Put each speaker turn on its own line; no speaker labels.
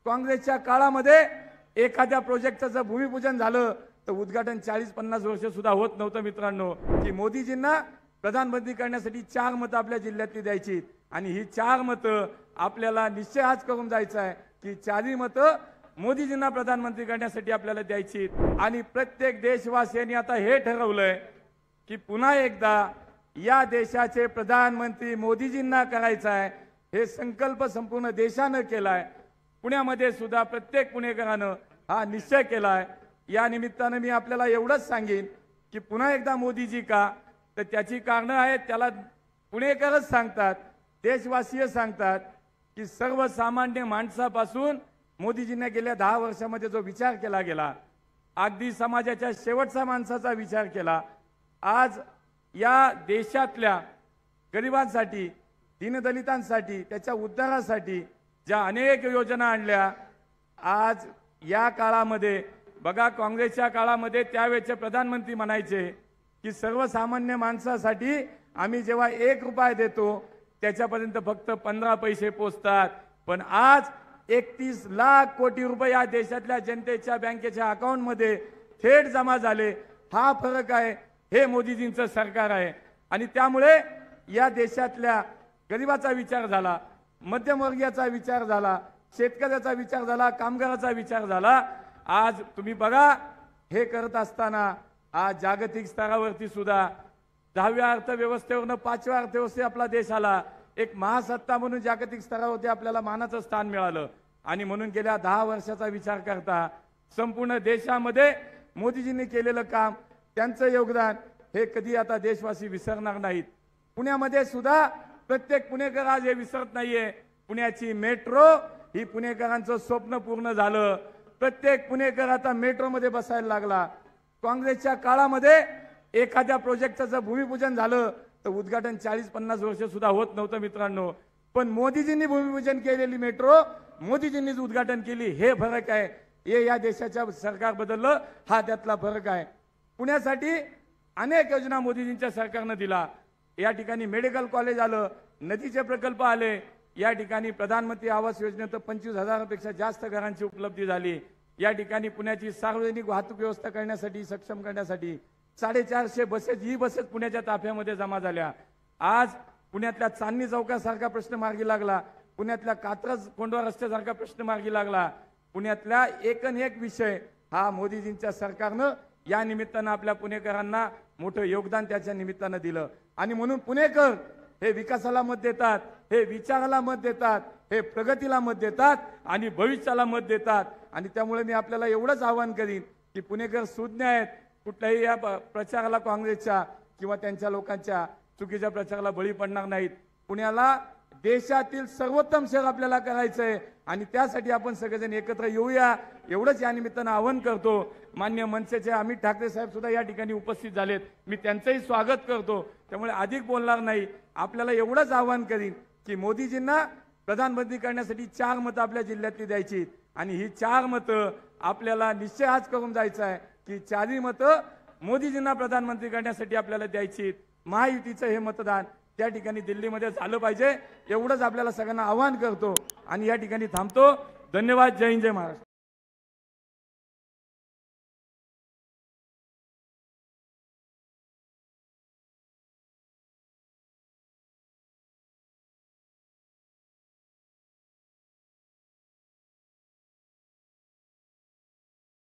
काँग्रेसच्या काळामध्ये एखाद्या प्रोजेक्टचं जर भूमिपूजन झालं तर उद्घाटन 40-50 वर्ष सुद्धा होत नव्हतं मित्रांनो। की मोदीजींना प्रधानमंत्री करण्यासाठी 4 मतं आपल्या जिल्ह्यातली द्यायची आणि ही 4 मतं आपल्याला निश्चय आज करून जायचं आहे की 4ही मतं मोदीजींना प्रधानमंत्री करण्यासाठी आपल्याला द्यायची। आणि प्रत्येक देशवासियांनी आता हे ठरवलंय की पुन्हा एकदा या देशाचे प्रधानमंत्री मोदीजींना करायचं आहे। हे संकल्प संपूर्ण देशानं केलाय। पुण्यामध्ये सुद्धा प्रत्येक पुणेकरानं हा निश्चय केलाय। या निमित्तानं मी आपल्याला एवढंच सांगेन की पुन्हा एकदा मोदीजी का, तर त्याची कारणं आहेत। त्याला पुणेकरच सांगतात, देशवासीय सांगतात की सर्वसामान्य माणसापासून मोदीजींनी गेल्या 10 वर्षामध्ये जो विचार केला गेला, अगदी समाजाच्या शेवटच्या माणसाचा विचार केला। आज या देशातल्या गरिबांसाठी, दीनदलितांसाठी, त्याच्या उद्धारासाठी ज्या अनेक योजना आणल्या, आज या काळामध्ये बघा, काँग्रेसच्या काळामध्ये त्यावेळेचे प्रधानमंत्री म्हणायचे की सर्वसामान्य माणसासाठी आम्ही जेव्हा 1 रुपया देतो त्याच्यापर्यंत फक्त 15 पैसे पोचतात, पण आज 31 लाख कोटी रुपये या देशातल्या जनतेच्या बँकेच्या अकाउंटमध्ये थेट जमा झाले। हा फरक आहे, हे मोदीजींचं सरकार आहे। आणि त्यामुळे या देशातल्या गरिबाचा विचार झाला, मध्यमवर्गीयाचा विचार झाला, शेतकऱ्याचा विचार झाला, कामगाराचा विचार झाला। आज तुम्ही बघा, हे करत असताना आज जागतिक स्तरावरती सुद्धा 10व्या अर्थव्यवस्थेवरून 5व्या अर्थव्यवस्थेत आपला देश आला। एक महासत्ता म्हणून जागतिक स्तरावरती आपल्याला मानाचं स्थान मिळालं। आणि म्हणून गेल्या 10 वर्षाचा विचार करता संपूर्ण देशामध्ये मोदीजींनी केलेलं काम, त्यांचं योगदान हे कधी आता देशवासी विसरणार नाहीत। पुण्यामध्ये सुद्धा प्रत्येक पुणेकर आज हे विसरत नाहीये। पुण्याची मेट्रो ही पुणेकरांचं स्वप्न पूर्ण झालं। प्रत्येक पुणेकर आता मेट्रोमध्ये बसायला लागला। काँग्रेसच्या काळामध्ये एखाद्या प्रोजेक्टचं जर भूमिपूजन झालं तर उद्घाटन 40-50 वर्ष सुद्धा होत नव्हतं मित्रांनो, पण मोदीजींनी भूमिपूजन केलेली मेट्रो मोदीजींनीच उद्घाटन केली। हे फरक आहे, हे या देशाच्या सरकार बदललं, हा त्यातला फरक आहे। पुण्यासाठी अनेक योजना मोदीजींच्या सरकारनं दिला। या ठिकाणी मेडिकल कॉलेज आलं, नदीचे प्रकल्प आले, या ठिकाणी प्रधानमंत्री आवास योजनेत 25,000पेक्षा जास्त घरांची उपलब्धी झाली। या ठिकाणी पुण्याची सार्वजनिक वाहतूक व्यवस्था करण्यासाठी, सक्षम करण्यासाठी 450 बसेस, ही बसेस पुण्याच्या ताफ्यामध्ये जमा झाल्या। आज पुण्यातल्या चांदणी चौकासारखा प्रश्न मार्गी लागला, पुण्यातल्या कात्रज कोंढवा रस्त्यासारखा प्रश्न मार्गी लागला। पुण्यातल्या एकन-एक विषय हा मोदीजींच्या सरकारनं या निमित्तानं आपल्या पुणेकरांना मोठं योगदान त्याच्या निमित्तानं दिलं। आणि म्हणून पुणेकर हे विकासाला मत देतात, हे विचाराला मत देतात, हे प्रगतीला मत देतात आणि भविष्याला मत देतात। आणि त्यामुळे मी आपल्याला एवढंच आवाहन करीन की पुणेकर सुज्ञ आहेत, कुठल्याही या प्रचाराला, काँग्रेसच्या किंवा त्यांच्या लोकांच्या चुकीच्या प्रचाराला बळी पडणार नाहीत। पुण्याला देशातील सर्वोत्तम शहर आपल्याला करायचंय आणि त्यासाठी आपण सगळेजण एकत्र येऊया, एवढंच या निमित्तानं आवाहन करतो। मान्य मनसेचे अमित ठाकरे साहेब सुद्धा या ठिकाणी उपस्थित झालेत, मी त्यांचंही स्वागत करतो। त्यामुळे अधिक बोलणार नाही, आपल्याला एवढंच आवाहन करीन की मोदीजींना प्रधानमंत्री करण्यासाठी 4 मतं आपल्या जिल्ह्यातली द्यायची आणि ही 4 मतं आपल्याला निश्चय आज करून जायचं आहे की 4ही मतं मोदीजींना प्रधानमंत्री करण्यासाठी आपल्याला द्यायची। महायुतीचं हे मतदान त्या ठिकाणी दिल्लीमध्ये झालं पाहिजे, एवढंच आपल्याला सगळ्यांना आवाहन करतो आणि या ठिकाणी थांबतो। धन्यवाद। जय हिंद, जय महाराष्ट्र।